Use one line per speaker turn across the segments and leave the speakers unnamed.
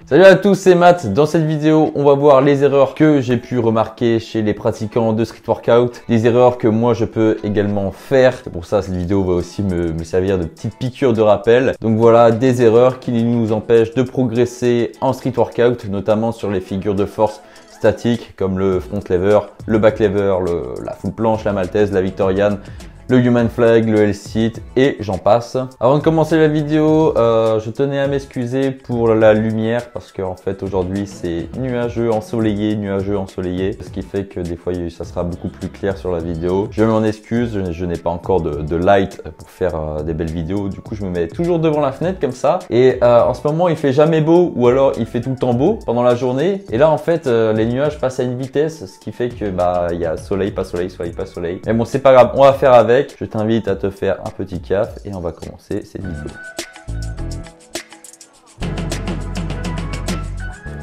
Salut à tous, c'est Matt. Dans cette vidéo, on va voir les erreurs que j'ai pu remarquer chez les pratiquants de street workout, des erreurs que moi je peux également faire. C'est pour ça cette vidéo va aussi me servir de petite piqûre de rappel. Donc voilà, des erreurs qui nous empêchent de progresser en street workout, notamment sur les figures de force statiques comme le front lever, le back lever, la full planche, la maltaise, la victoriane, le human flag, le L-sit et j'en passe. Avant de commencer la vidéo, je tenais à m'excuser pour la lumière parce qu'en fait aujourd'hui c'est nuageux, ensoleillé, ce qui fait que des fois ça sera beaucoup plus clair sur la vidéo. Je m'en excuse, je n'ai pas encore de light pour faire des belles vidéos, du coup je me mets toujours devant la fenêtre comme ça et en ce moment il fait jamais beau ou alors il fait tout le temps beau pendant la journée et là en fait les nuages passent à une vitesse, ce qui fait que il y a soleil, pas soleil, soleil, pas soleil. Mais bon c'est pas grave, on va faire avec. Je t'invite à te faire un petit caf et on va commencer cette vidéo.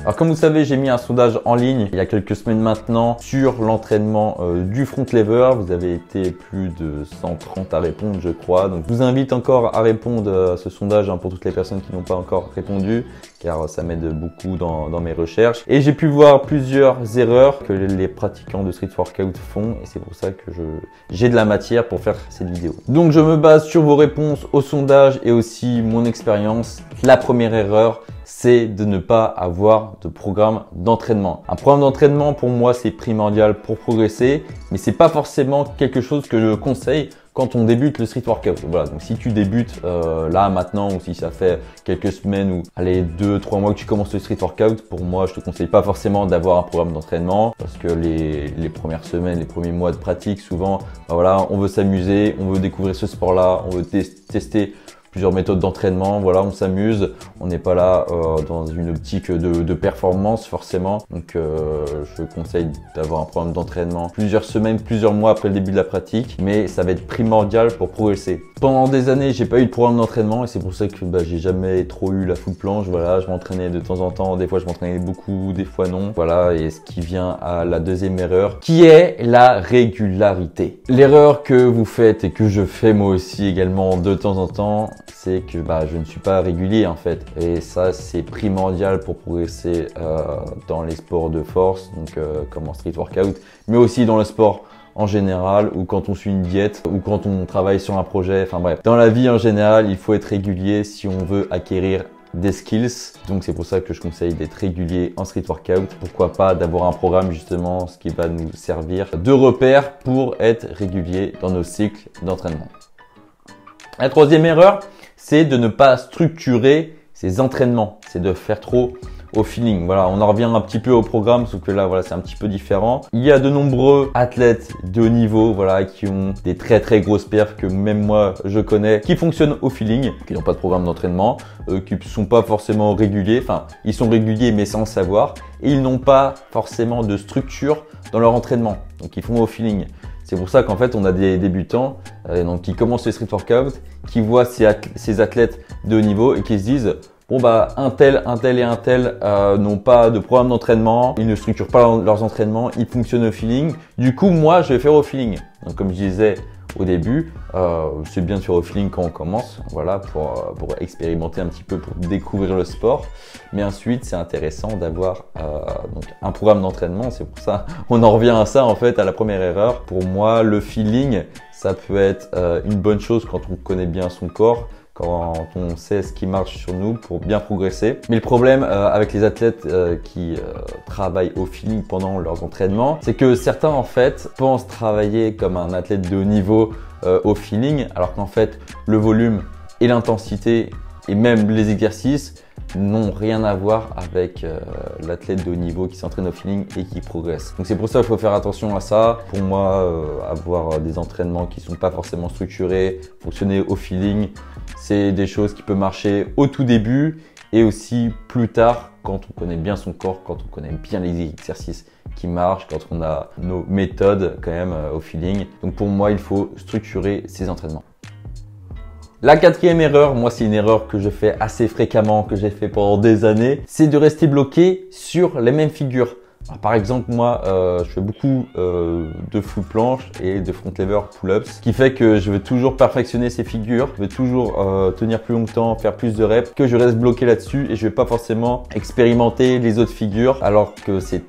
Alors comme vous savez, j'ai mis un sondage en ligne il y a quelques semaines maintenant sur l'entraînement du front lever. Vous avez été plus de 130 à répondre je crois. Donc je vous invite encore à répondre à ce sondage pour toutes les personnes qui n'ont pas encore répondu car ça m'aide beaucoup dans mes recherches. Et j'ai pu voir plusieurs erreurs que les pratiquants de street workout font et c'est pour ça que j'ai de la matière pour faire cette vidéo. Donc je me base sur vos réponses au sondage et aussi mon expérience. La première erreur, c'est de ne pas avoir de programme d'entraînement. Un programme d'entraînement pour moi c'est primordial pour progresser, mais c'est pas forcément quelque chose que je conseille quand on débute le street workout. Voilà, donc si tu débutes là maintenant ou si ça fait quelques semaines ou allez 2-3 mois que tu commences le street workout, pour moi je te conseille pas forcément d'avoir un programme d'entraînement parce que les premières semaines, les premiers mois de pratique souvent, voilà, on veut s'amuser, on veut découvrir ce sport-là, on veut tester plusieurs méthodes d'entraînement, voilà, on s'amuse, on n'est pas là dans une optique de performance forcément. Donc je conseille d'avoir un programme d'entraînement plusieurs semaines, plusieurs mois après le début de la pratique, mais ça va être primordial pour progresser. Pendant des années, j'ai pas eu de programme d'entraînement et c'est pour ça que j'ai jamais trop eu la full planche. Voilà, je m'entraînais de temps en temps, des fois je m'entraînais beaucoup, des fois non. Voilà, et ce qui vient à la deuxième erreur, qui est la régularité. L'erreur que vous faites et que je fais moi aussi également de temps en temps, c'est que je ne suis pas régulier en fait. Et ça, c'est primordial pour progresser dans les sports de force, donc comme en street workout, mais aussi dans le sport en général, ou quand on suit une diète, ou quand on travaille sur un projet, enfin bref. Dans la vie en général, il faut être régulier si on veut acquérir des skills. Donc c'est pour ça que je conseille d'être régulier en street workout. Pourquoi pas d'avoir un programme justement, ce qui va nous servir de repère pour être régulier dans nos cycles d'entraînement. La troisième erreur, c'est de ne pas structurer ses entraînements. C'est de faire trop au feeling. Voilà, on en revient un petit peu au programme, sauf que là, voilà, c'est un petit peu différent. Il y a de nombreux athlètes de haut niveau, voilà, qui ont des très grosses perfs que même moi je connais, qui fonctionnent au feeling, qui n'ont pas de programme d'entraînement, qui ne sont pas forcément réguliers. Enfin, ils sont réguliers mais sans le savoir, et ils n'ont pas forcément de structure dans leur entraînement. Donc, ils font au feeling. C'est pour ça qu'en fait, on a des débutants donc qui commencent les street workout, qui voient ces athlètes de haut niveau et qui se disent bon un tel et un tel n'ont pas de programme d'entraînement, ils ne structurent pas leurs entraînements, ils fonctionnent au feeling. Du coup, moi, je vais faire au feeling. Donc, comme je disais au début, c'est bien de faire au feeling quand on commence, voilà, pour expérimenter un petit peu, pour découvrir le sport. Mais ensuite, c'est intéressant d'avoir donc un programme d'entraînement. C'est pour ça, on en revient à ça en fait, à la première erreur. Pour moi, le feeling, ça peut être une bonne chose quand on connaît bien son corps, quand on sait ce qui marche sur nous pour bien progresser. Mais le problème avec les athlètes qui travaillent au feeling pendant leurs entraînements, c'est que certains en fait pensent travailler comme un athlète de haut niveau au feeling, alors qu'en fait le volume et l'intensité et même les exercices n'ont rien à voir avec l'athlète de haut niveau qui s'entraîne au feeling et qui progresse. Donc c'est pour ça qu'il faut faire attention à ça. Pour moi, avoir des entraînements qui sont pas forcément structurés, fonctionner au feeling, c'est des choses qui peuvent marcher au tout début et aussi plus tard quand on connaît bien son corps, quand on connaît bien les exercices qui marchent, quand on a nos méthodes quand même au feeling. Donc pour moi, il faut structurer ses entraînements. La quatrième erreur, moi c'est une erreur que je fais assez fréquemment, que j'ai fait pendant des années, c'est de rester bloqué sur les mêmes figures. Alors, par exemple, moi, je fais beaucoup de full planche et de front lever pull-ups, ce qui fait que je veux toujours perfectionner ces figures, je veux toujours tenir plus longtemps, faire plus de reps, que je reste bloqué là-dessus et je vais pas forcément expérimenter les autres figures, alors que c'est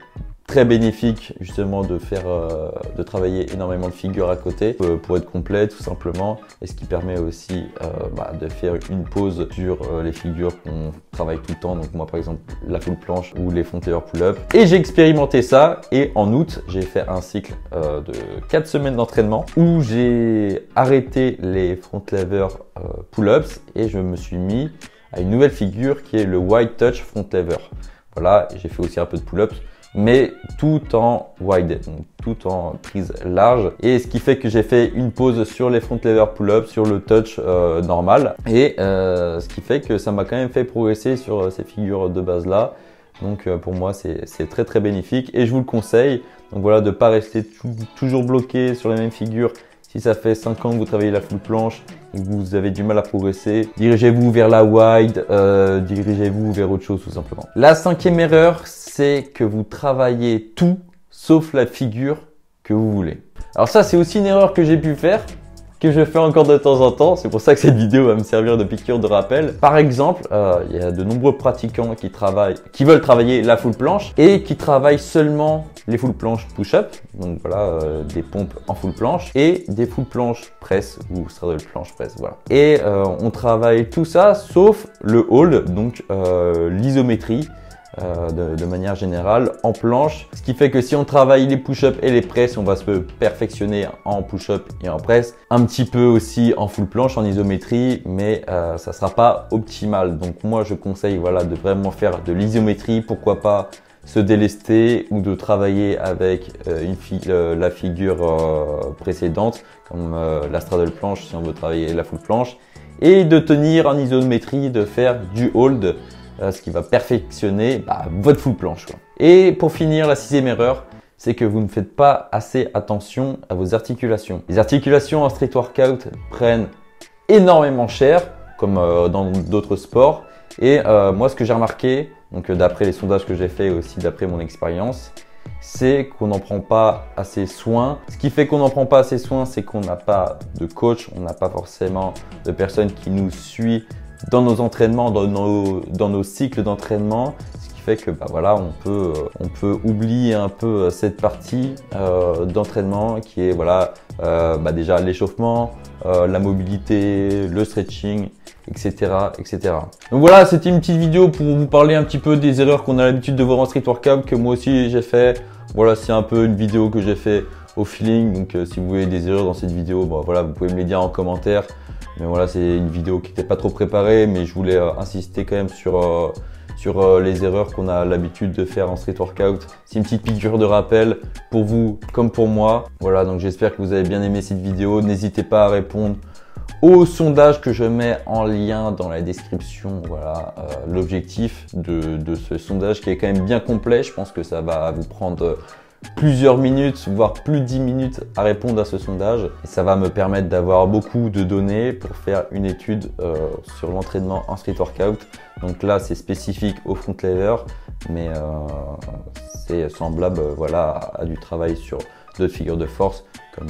très bénéfique justement de travailler énormément de figures à côté pour être complet tout simplement, et ce qui permet aussi de faire une pause sur les figures qu'on travaille tout le temps, donc moi par exemple la full planche ou les front lever pull-up. Et j'ai expérimenté ça, et en août j'ai fait un cycle de 4 semaines d'entraînement où j'ai arrêté les front lever pull-ups et je me suis mis à une nouvelle figure qui est le wide touch front lever. Voilà, j'ai fait aussi un peu de pull-ups, mais tout en wide, donc tout en prise large, et ce qui fait que j'ai fait une pause sur les front lever pull-up, sur le touch normal, et ce qui fait que ça m'a quand même fait progresser sur ces figures de base là. Donc pour moi c'est très très bénéfique et je vous le conseille. Donc voilà, de pas rester toujours bloqué sur les mêmes figures. Si ça fait 5 ans que vous travaillez la full planche et que vous avez du mal à progresser, dirigez-vous vers la wide, dirigez-vous vers autre chose tout simplement. La 5e erreur, c'est que vous travaillez tout sauf la figure que vous voulez. Alors ça, c'est aussi une erreur que j'ai pu faire, que je fais encore de temps en temps. C'est pour ça que cette vidéo va me servir de piqûre de rappel. Par exemple, il y a de nombreux pratiquants qui veulent travailler la full planche et qui travaillent seulement les full planches push-up. Donc voilà, des pompes en full planche et des full planches press ou straddle planche press. Voilà. Et on travaille tout ça sauf le hold, donc l'isométrie. De manière générale en planche, ce qui fait que si on travaille les push-up et les press, on va se perfectionner en push-up et en press, un petit peu aussi en full planche, en isométrie, mais ça sera pas optimal. Donc moi je conseille voilà de vraiment faire de l'isométrie, pourquoi pas se délester ou de travailler avec la figure précédente comme la straddle planche si on veut travailler la full planche, et de tenir en isométrie, de faire du hold, ce qui va perfectionner votre full planche, quoi. Et pour finir, la 6e erreur, c'est que vous ne faites pas assez attention à vos articulations. Les articulations en street workout prennent énormément cher, comme dans d'autres sports. Et moi, ce que j'ai remarqué, donc d'après les sondages que j'ai fait et aussi d'après mon expérience, c'est qu'on n'en prend pas assez soin. Ce qui fait qu'on n'en prend pas assez soin, c'est qu'on n'a pas de coach, on n'a pas forcément de personne qui nous suit dans nos entraînements, dans nos cycles d'entraînement, ce qui fait que voilà, on peut oublier un peu cette partie d'entraînement qui est voilà déjà l'échauffement, la mobilité, le stretching, etc., etc. Donc voilà, c'était une petite vidéo pour vous parler un petit peu des erreurs qu'on a l'habitude de voir en street workout, que moi aussi j'ai fait. Voilà, c'est un peu une vidéo que j'ai fait au feeling, donc si vous voyez des erreurs dans cette vidéo, voilà, vous pouvez me les dire en commentaire. Mais voilà, c'est une vidéo qui n'était pas trop préparée, mais je voulais insister quand même sur les erreurs qu'on a l'habitude de faire en street workout. C'est une petite piqûre de rappel pour vous comme pour moi. Voilà, donc j'espère que vous avez bien aimé cette vidéo. N'hésitez pas à répondre au sondage que je mets en lien dans la description. Voilà, l'objectif de ce sondage qui est quand même bien complet. Je pense que ça va vous prendre plusieurs minutes, voire plus de 10 minutes à répondre à ce sondage. Et ça va me permettre d'avoir beaucoup de données pour faire une étude sur l'entraînement en street workout. Donc là, c'est spécifique au front lever, mais c'est semblable voilà, à du travail sur d'autres figures de force comme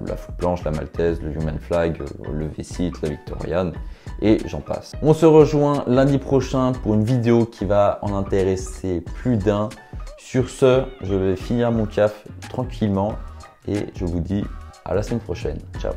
la full planche, la maltaise, le human flag, le V-sit, la victoriane, et j'en passe. On se rejoint lundi prochain pour une vidéo qui va en intéresser plus d'un. Sur ce, je vais finir mon caf tranquillement et je vous dis à la semaine prochaine. Ciao.